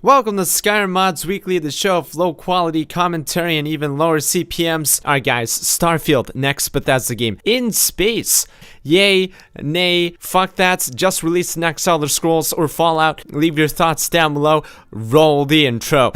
Welcome to Skyrim Mods Weekly, the show of low quality commentary and even lower CPMs. Alright guys, Starfield, next Bethesda game in space. Yay, nay, fuck that, just release the next Elder Scrolls or Fallout. Leave your thoughts down below. Roll the intro.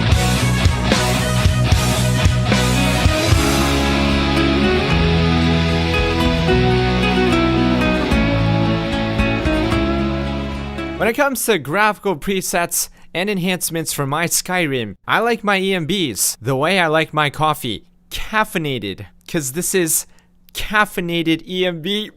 When it comes to graphical presets and enhancements for my Skyrim, I like my EMBs the way I like my coffee, caffeinated, cause this is caffeinated EMB.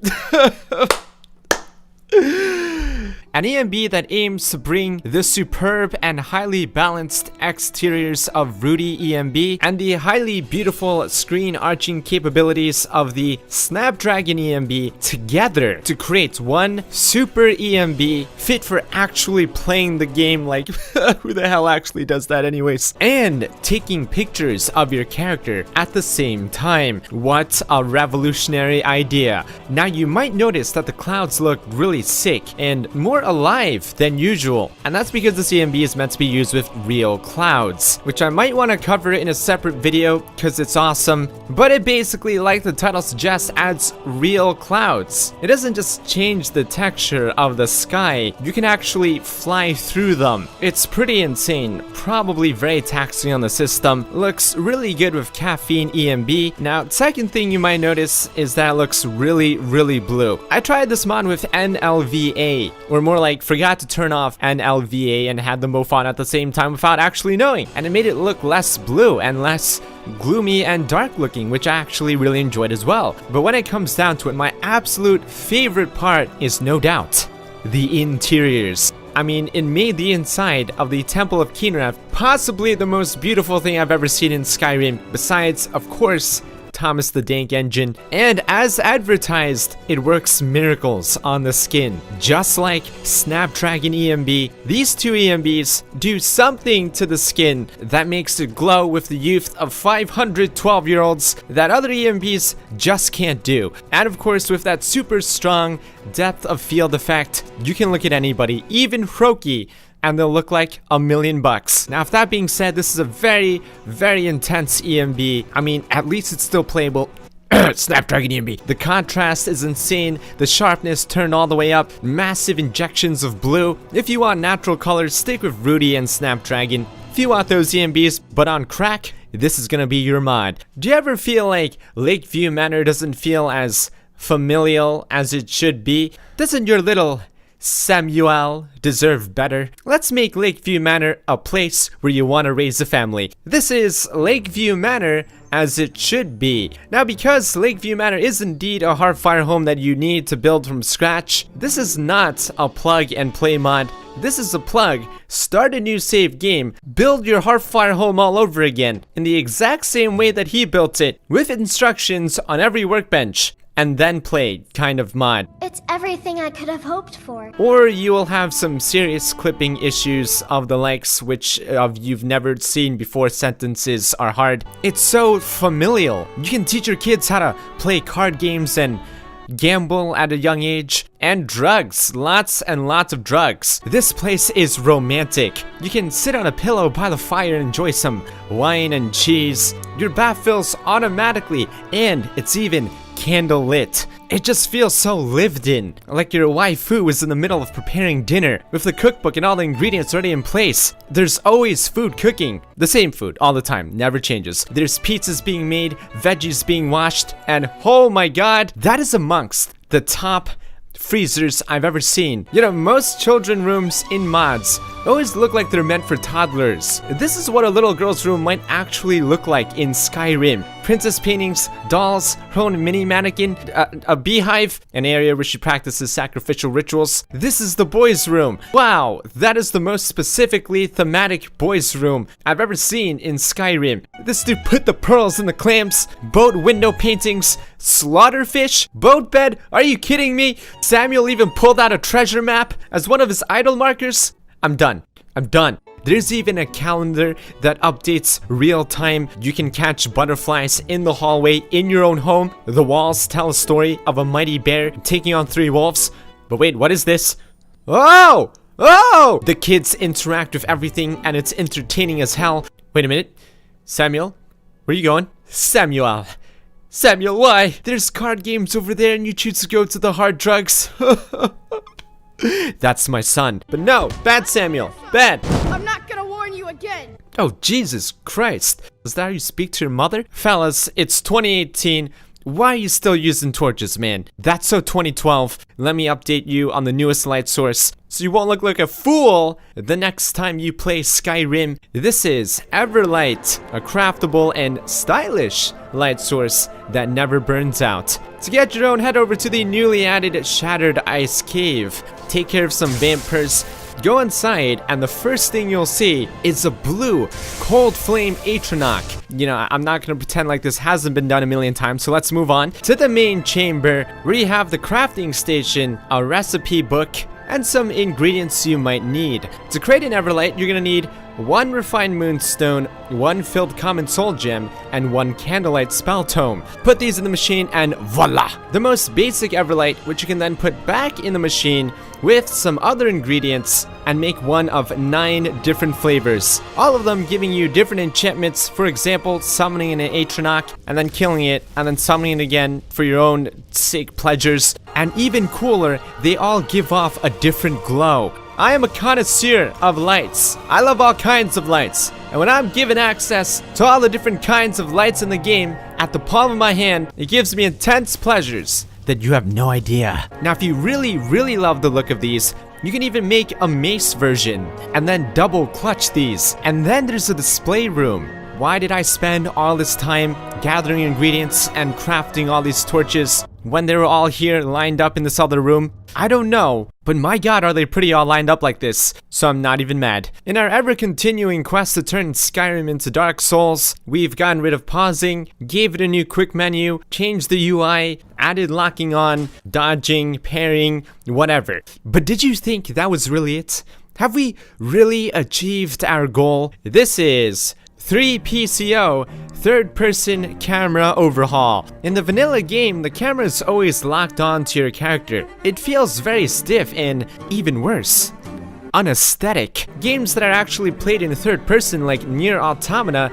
An EMB that aims to bring the superb and highly balanced exteriors of Rudy EMB and the highly beautiful screen arching capabilities of the Snapdragon EMB together to create one super EMB fit for actually playing the game. Like, who the hell actually does that anyways? And taking pictures of your character at the same time. What a revolutionary idea. Now you might notice that the clouds look really sick and more alive than usual, and that's because this EMB is meant to be used with real clouds, which I might want to cover in a separate video because it's awesome. But it basically, like the title suggests, adds real clouds. It doesn't just change the texture of the sky, you can actually fly through them. It's pretty insane, probably very taxing on the system. Looks really good with caffeine EMB. Now, second thing you might notice is that it looks really blue. I tried this mod with NLVA, or more like forgot to turn off NLVA and had them both on at the same time without actually knowing, and it made it look less blue and less gloomy and dark looking, which I actually really enjoyed as well. But when it comes down to it, my absolute favorite part is no doubt the interiors. I mean, it made the inside of the Temple of Kinrath possibly the most beautiful thing I've ever seen in Skyrim, besides, of course, Thomas the Dank Engine, and as advertised, it works miracles on the skin. Just like Snapdragon EMB, these two EMBs do something to the skin that makes it glow with the youth of 512-year-olds that other EMBs just can't do. And of course, with that super strong depth of field effect, you can look at anybody, even Hroki, and they'll look like $1,000,000. Now, if that being said, this is a very intense EMB. I mean, at least it's still playable. Snapdragon EMB. The contrast is insane, the sharpness turned all the way up, massive injections of blue. If you want natural colors, stick with Rudy and Snapdragon. If you want those EMBs, but on crack, this is gonna be your mod. Do you ever feel like Lakeview Manor doesn't feel as familial as it should be? Doesn't your little Samuel deserve better? Let's make Lakeview Manor a place where you want to raise a family. This is Lakeview Manor as it should be. Now, because Lakeview Manor is indeed a Hearthfire home that you need to build from scratch, this is not a plug and play mod. This is a plug, start a new save game, build your Hearthfire home all over again in the exact same way that he built it, with instructions on every workbench, and then play kind of mod. It's everything I could have hoped for. Or you will have some serious clipping issues of the likes which of you've never seen before sentences are hard. It's so familial. You can teach your kids how to play card games and gamble at a young age. And drugs, lots and lots of drugs. This place is romantic. You can sit on a pillow by the fire and enjoy some wine and cheese. Your bath fills automatically, and it's even candle lit. It just feels so lived in, like your waifu is in the middle of preparing dinner with the cookbook and all the ingredients already in place. There's always food cooking, the same food all the time, never changes. There's pizzas being made, veggies being washed, and oh my god, that is amongst the top freezers I've ever seen. You know, most children rooms in mods always look like they're meant for toddlers. This is what a little girl's room might actually look like in Skyrim. Princess paintings, dolls, her own mini mannequin, a beehive, an area where she practices sacrificial rituals. This is the boys' room. Wow, that is the most specifically thematic boys' room I've ever seen in Skyrim. This dude put the pearls in the clamps, boat window paintings, slaughterfish, boat bed. Are you kidding me? Samuel even pulled out a treasure map as one of his idol markers. I'm done. There's even a calendar that updates real time. You can catch butterflies in the hallway in your own home. The walls tell a story of a mighty bear taking on 3 wolves. But wait, what is this? Oh! Oh! The kids interact with everything and it's entertaining as hell. Wait a minute. Samuel? Where are you going? Samuel, why? There's card games over there and you choose to go to the hard drugs. That's my son. But no, bad Samuel, bad. I'm not gonna warn you again. Oh, Jesus Christ. Is that how you speak to your mother? Fellas, it's 2018. Why are you still using torches, man? That's so 2012. Let me update you on the newest light source so you won't look like a fool the next time you play Skyrim. This is Everlight, a craftable and stylish light source that never burns out. To get your own, head over to the newly added Shattered Ice Cave. Take care of some vampires. Go inside, and the first thing you'll see is a blue cold flame Atronach. You know, I'm not gonna pretend like this hasn't been done a million times, so let's move on to the main chamber, where you have the crafting station, a recipe book, and some ingredients you might need. To create an Everlight, you're gonna need 1 refined moonstone, 1 filled common soul gem, and 1 candlelight spell tome. Put these in the machine and voila! The most basic Everlight, which you can then put back in the machine with some other ingredients and make one of 9 different flavors. All of them giving you different enchantments, for example, summoning an Atronach and then killing it and then summoning it again for your own sick pleasures. And even cooler, they all give off a different glow. I am a connoisseur of lights. I love all kinds of lights. And when I'm given access to all the different kinds of lights in the game at the palm of my hand, it gives me intense pleasures that you have no idea. Now, if you really love the look of these, you can even make a mace version and then double clutch these. And then there's a display room. Why did I spend all this time gathering ingredients and crafting all these torches when they were all here lined up in this other room? I don't know, but my god, are they pretty all lined up like this, so I'm not even mad. In our ever-continuing quest to turn Skyrim into Dark Souls, we've gotten rid of pausing, gave it a new quick menu, changed the UI, added locking on, dodging, parrying, whatever. But did you think that was really it? Have we really achieved our goal? This is 3PCO, third-person camera overhaul. In the vanilla game, the camera is always locked on to your character. It feels very stiff and, even worse, unaesthetic. Games that are actually played in third person like Nier Automata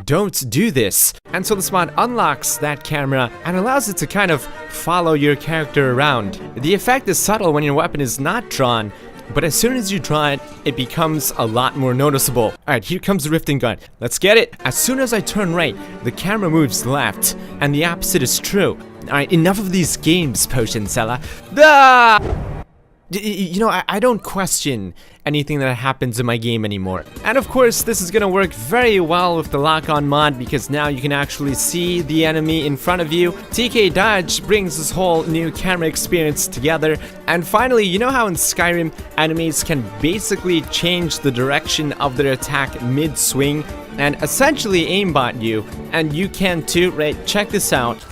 don't do this. And so this mod unlocks that camera and allows it to kind of follow your character around. The effect is subtle when your weapon is not drawn, but as soon as you draw it, it becomes a lot more noticeable. Alright, here comes the rifting gun. Let's get it. As soon as I turn right, the camera moves left, and the opposite is true. Alright, enough of these games, potion seller. Ah! You know, I don't question anything that happens in my game anymore. And of course, this is gonna work very well with the lock-on mod because now you can actually see the enemy in front of you. TK Dodge brings this whole new camera experience together. And finally, you know how in Skyrim, enemies can basically change the direction of their attack mid-swing and essentially aimbot you, and you can too, right? Check this out.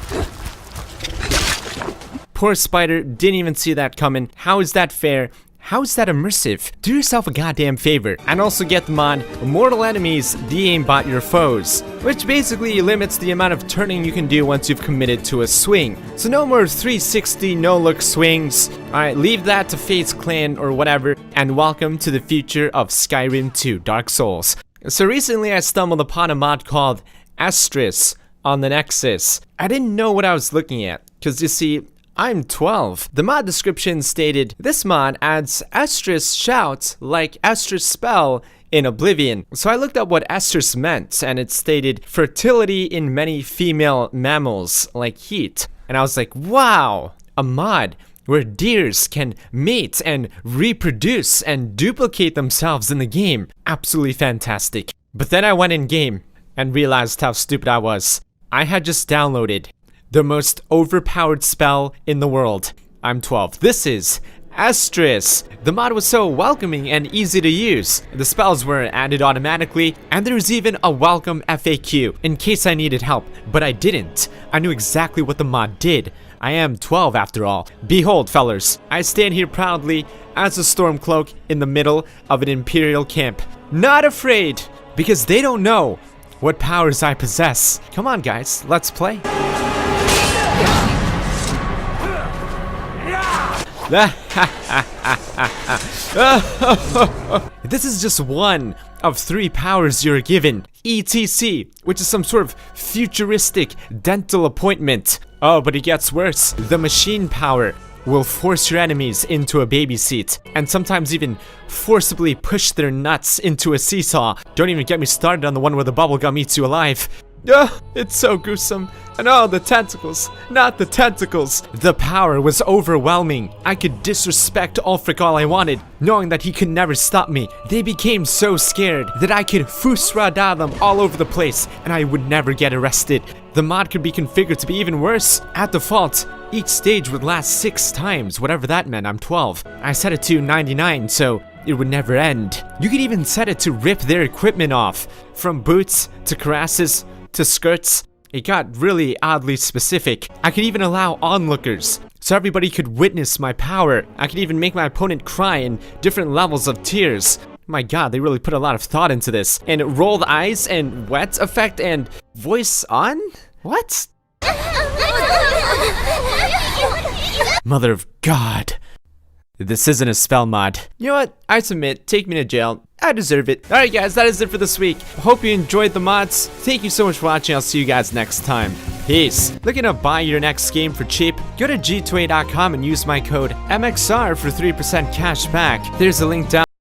Poor spider, didn't even see that coming. How is that fair? How is that immersive? Do yourself a goddamn favor. And also get the mod, mortal enemies de-aimbot your foes, which basically limits the amount of turning you can do once you've committed to a swing. So no more 360 no-look swings. Alright, leave that to FaZe Clan or whatever, and welcome to the future of Skyrim 2 Dark Souls. So recently I stumbled upon a mod called Estrus on the Nexus. I didn't know what I was looking at, because you see, I'm 12. The mod description stated, this mod adds Estrus shouts like Estrus spell in Oblivion. So I looked up what Estrus meant, and it stated fertility in many female mammals like heat. And I was like, wow, a mod where deers can mate and reproduce and duplicate themselves in the game. Absolutely fantastic. But then I went in game and realized how stupid I was. I had just downloaded the most overpowered spell in the world. I'm 12. This is Estrus. The mod was so welcoming and easy to use. The spells were added automatically, and there was even a welcome FAQ in case I needed help, but I didn't. I knew exactly what the mod did. I am 12 after all. Behold, fellers, I stand here proudly as a Stormcloak in the middle of an Imperial camp. Not afraid, because they don't know what powers I possess. Come on, guys, let's play. This is just one of 3 powers you're given. ETC, which is some sort of futuristic dental appointment. Oh, but it gets worse. The machine power will force your enemies into a baby seat, and sometimes even forcibly push their nuts into a seesaw. Don't even get me started on the one where the bubblegum eats you alive. It's so gruesome. And oh, the tentacles, not the tentacles. The power was overwhelming. I could disrespect Ulfric all I wanted, knowing that he could never stop me. They became so scared that I could fusrada them all over the place, and I would never get arrested. The mod could be configured to be even worse. At default, each stage would last 6 times, whatever that meant. I'm 12. I set it to 99, so it would never end. You could even set it to rip their equipment off, from boots to cuirasses to skirts. It got really oddly specific. I could even allow onlookers, so everybody could witness my power. I could even make my opponent cry in different levels of tears. My god, they really put a lot of thought into this. And rolled eyes and wet effect and voice on? What? Mother of God. This isn't a spell mod. You know what? I submit. Take me to jail. I deserve it. Alright guys, that is it for this week. Hope you enjoyed the mods. Thank you so much for watching. I'll see you guys next time. Peace. Looking to buy your next game for cheap? Go to g2a.com and use my code MXR for 3% cash back. There's a link down